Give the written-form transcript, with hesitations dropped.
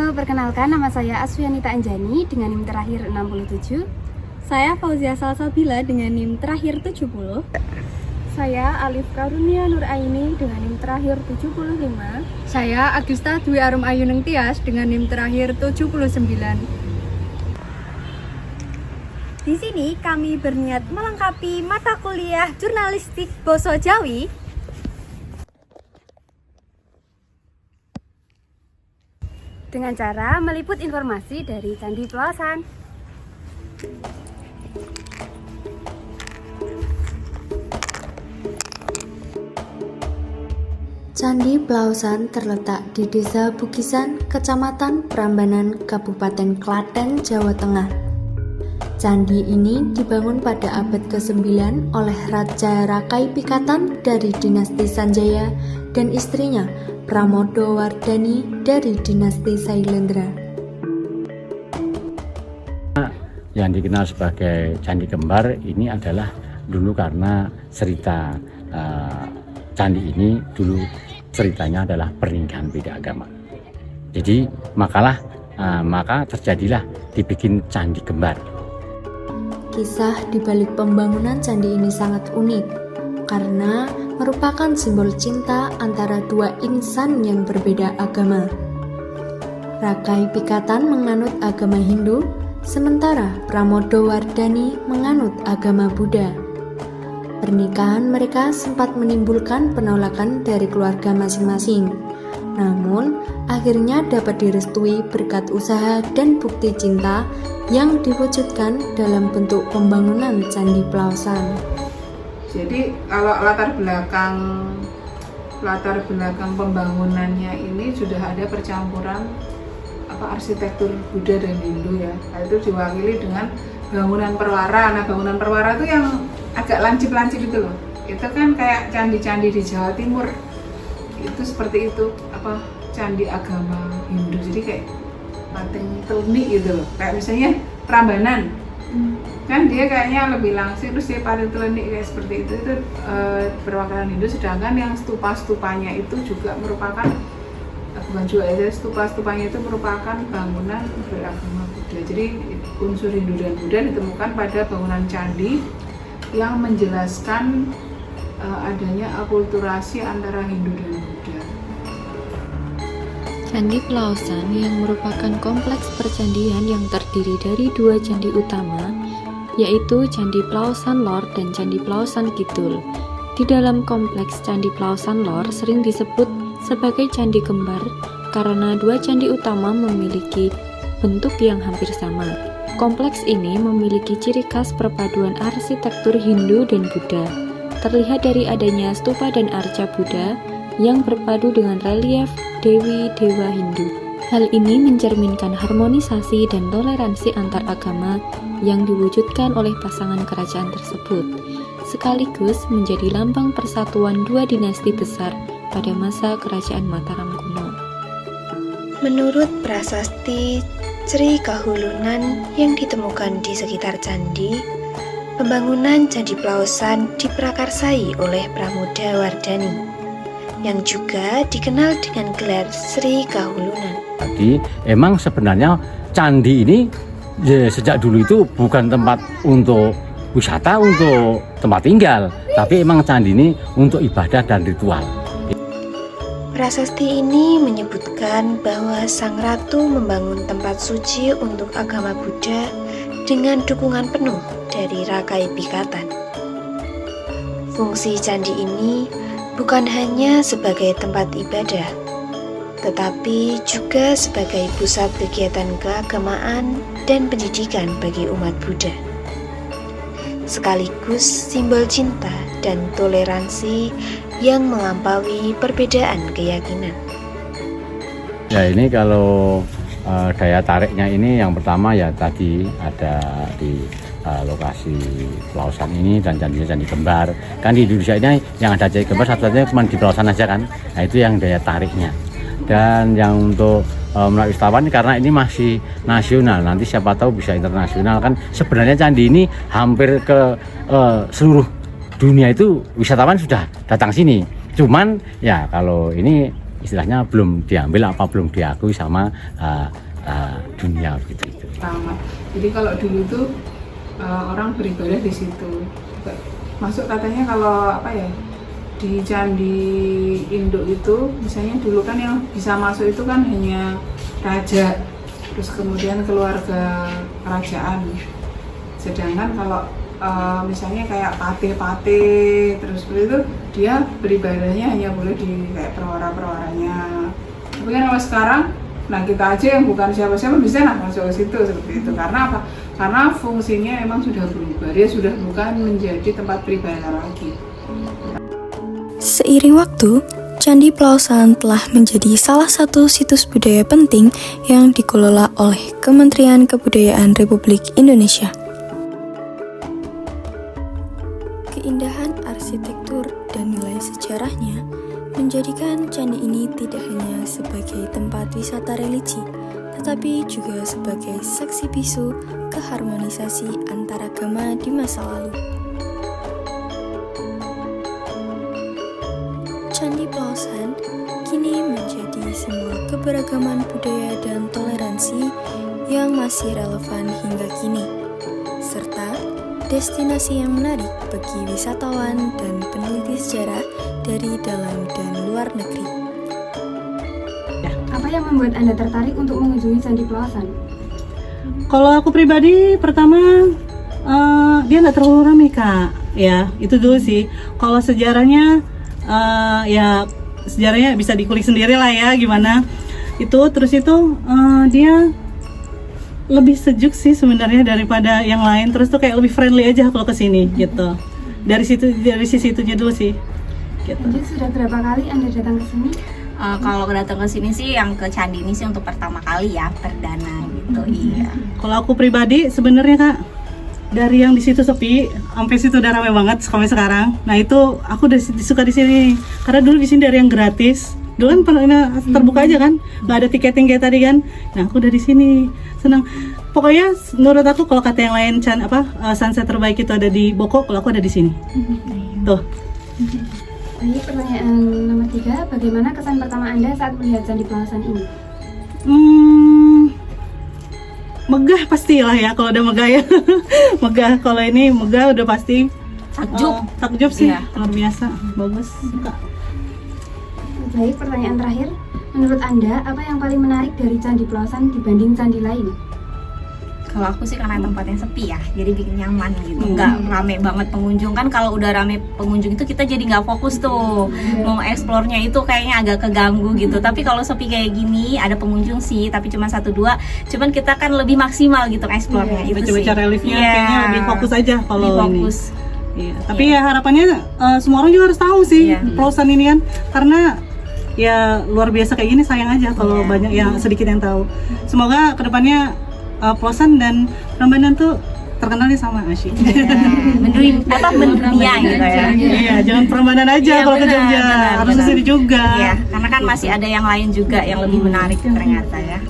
Halo, perkenalkan nama saya Asvianita Anjani dengan NIM terakhir 67. Saya Fauzia Salsabila dengan NIM terakhir 70. Saya Alif Karunia Nur Aini dengan NIM terakhir 75. Saya Agusta Dwi Arum Ayuneng Tias dengan NIM terakhir 79. Di sini kami berniat melengkapi mata kuliah jurnalistik Basa Jawi dengan cara meliput informasi dari Candi Pelawasan. Candi Pelawasan terletak di Desa Bukisan, Kecamatan Prambanan, Kabupaten Klaten, Jawa Tengah. Candi ini dibangun pada abad ke-9 oleh Raja Rakai Pikatan dari dinasti Sanjaya dan istrinya Pramodawardhani dari dinasti Sailendra. Yang dikenal sebagai Candi Kembar ini adalah dulu karena cerita candi ini dulu ceritanya adalah pernikahan beda agama. Jadi maka terjadilah dibikin Candi Kembar. Kisah di balik pembangunan candi ini sangat unik karena merupakan simbol cinta antara dua insan yang berbeda agama. Rakai Pikatan menganut agama Hindu, sementara Pramodawardhani menganut agama Buddha. Pernikahan mereka sempat menimbulkan penolakan dari keluarga masing-masing. Namun, akhirnya dapat direstui berkat usaha dan bukti cinta yang diwujudkan dalam bentuk pembangunan Candi Pelawasan. Jadi kalau latar belakang pembangunannya ini sudah ada percampuran arsitektur Buddha dan Hindu ya. Itu diwakili dengan bangunan perwara. Nah, bangunan perwara itu yang agak lancip-lancip itu loh. Itu kan kayak candi-candi di Jawa Timur. Itu seperti itu, candi agama Hindu. Jadi kayak pating telnik gitu loh. Kayak misalnya Prambanan. Kan dia kayaknya lebih langsing, terus dia paling telenik kayak seperti itu perwakilan Hindu, sedangkan yang stupa-stupanya itu juga merupakan stupa-stupanya itu merupakan bangunan beragama Buddha. Jadi unsur Hindu dan Buddha ditemukan pada bangunan candi yang menjelaskan adanya akulturasi antara Hindu dan Buddha. Candi Pelawasan yang merupakan kompleks percandian yang terdiri dari dua candi utama, yaitu Candi Pelawasan Lor dan Candi Pelawasan Kidul. Di dalam kompleks Candi Pelawasan Lor sering disebut sebagai Candi Kembar karena dua candi utama memiliki bentuk yang hampir sama. Kompleks ini memiliki ciri khas perpaduan arsitektur Hindu dan Buddha. Terlihat dari adanya stupa dan arca Buddha yang berpadu dengan relief dewi-dewa Hindu. Hal ini mencerminkan harmonisasi dan toleransi antar agama yang diwujudkan oleh pasangan kerajaan tersebut, sekaligus menjadi lambang persatuan dua dinasti besar pada masa kerajaan Mataram kuno. Menurut prasasti Sri Kahulunan yang ditemukan di sekitar candi, pembangunan Candi Pelawasan diprakarsai oleh Pramodawardhani yang juga dikenal dengan gelar Sri Kahulunan. Jadi emang sebenarnya candi ini sejak dulu itu bukan tempat untuk wisata, untuk tempat tinggal, tapi emang candi ini untuk ibadah dan ritual. Prasasti ini menyebutkan bahwa Sang Ratu membangun tempat suci untuk agama Buddha dengan dukungan penuh dari Rakai Pikatan. Fungsi candi ini bukan hanya sebagai tempat ibadah, tetapi juga sebagai pusat kegiatan keagamaan dan pendidikan bagi umat Buddha, sekaligus simbol cinta dan toleransi yang melampaui perbedaan keyakinan. Ya, ini kalau daya tariknya ini yang pertama ya tadi ada di lokasi Pelawasan ini dan candi kembar. Kan di Indonesia ini yang ada candi kembar satu-satunya cuma di Pelawasan aja kan. Nah, itu yang daya tariknya. Dan yang untuk menarik wisatawan karena ini masih nasional, nanti siapa tahu bisa internasional kan. Sebenarnya candi ini hampir ke seluruh dunia itu wisatawan sudah datang sini. Cuman ya kalau ini istilahnya belum diambil apa belum diakui sama dunia gitu. Sama. Jadi kalau dulu tuh orang beribadah di situ. Masuk katanya kalau apa ya, di Candi Induk itu misalnya dulu kan yang bisa masuk itu kan hanya raja, terus kemudian keluarga kerajaan. Sedangkan kalau misalnya kayak patih-patih terus seperti itu, dia beribadahnya hanya boleh di kayak perwara-perwaranya. Tapi kan kalau sekarang, nah kita aja yang bukan siapa-siapa bisa masuk ke situ seperti itu. Karena apa? Karena fungsinya memang sudah berubah, dia sudah bukan menjadi tempat beribadah lagi. Seiring waktu, Candi Pelaosan telah menjadi salah satu situs budaya penting yang dikelola oleh Kementerian Kebudayaan Republik Indonesia. Keindahan arsitektur dan nilai sejarahnya menjadikan candi ini tidak hanya sebagai tempat wisata religi, tetapi juga sebagai saksi bisu keharmonisasi antaragama di masa lalu. Candi Pelaosan kini menjadi simbol keberagaman budaya dan toleransi yang masih relevan hingga kini, serta destinasi yang menarik bagi wisatawan dan peneliti sejarah dari dalam dan luar negeri. Apa yang membuat Anda tertarik untuk mengunjungi Candi Pelaosan? Kalau aku pribadi, pertama dia nggak terlalu ramai Kak, ya itu dulu sih. Kalau sejarahnya, ya sejarahnya bisa dikulik sendiri lah ya gimana. Itu terus itu dia lebih sejuk sih sebenarnya daripada yang lain. Terus tuh kayak lebih friendly aja kalau kesini gitu. Dari sisi itunya dulu sih. Gitu. Lanjut, sudah berapa kali Anda datang ke sini? Kalau datang ke sini sih yang ke candi ini sih untuk pertama kali ya, perdana gitu. Iya. Kalau aku pribadi sebenarnya Kak, dari yang di situ sepi sampai situ udah ramai banget sampai sekarang. Nah itu aku udah suka di sini karena dulu di sini dari yang gratis. Dulu kan pernah terbuka aja kan, nggak ada tiketing kayak tadi kan. Nah aku udah di sini senang. Pokoknya menurut aku kalau kata yang lain sunset terbaik itu ada di Boko, kalau aku ada di sini. Tuh. Baik, pertanyaan nomor 3, bagaimana kesan pertama Anda saat melihat Candi Pelaosan ini? Megah pastilah ya, kalau udah megah ya. Megah, kalau ini megah udah pasti. Takjub sih, luar biasa, bagus, suka. Baik, pertanyaan terakhir, menurut Anda apa yang paling menarik dari Candi Pelaosan dibanding candi lain? Kalau aku sih karena tempatnya sepi ya, jadi bikin nyaman gitu, nggak rame banget pengunjung. Kan kalau udah rame pengunjung itu kita jadi nggak fokus tuh, mau eksplornya itu kayaknya agak keganggu gitu. Tapi kalau sepi kayak gini, ada pengunjung sih, tapi cuma 1-2, cuman kita kan lebih maksimal gitu eksplornya. Itu coba sih. cara reliefnya kayaknya lebih fokus aja kalau ini. Iya. Tapi ya harapannya semua orang juga harus tahu sih Pelaosan ini kan, karena ya luar biasa kayak gini, sayang aja kalau banyak yang sedikit yang tahu. Semoga kedepannya Pelaosan dan Prambanan tuh terkenalnya sama asyik. Mendunia gitu ya. Iya, jangan Prambanan aja kalau ke Jogja, harus kesini juga. Iya, karena kan masih ada yang lain juga yang lebih menarik ternyata ya.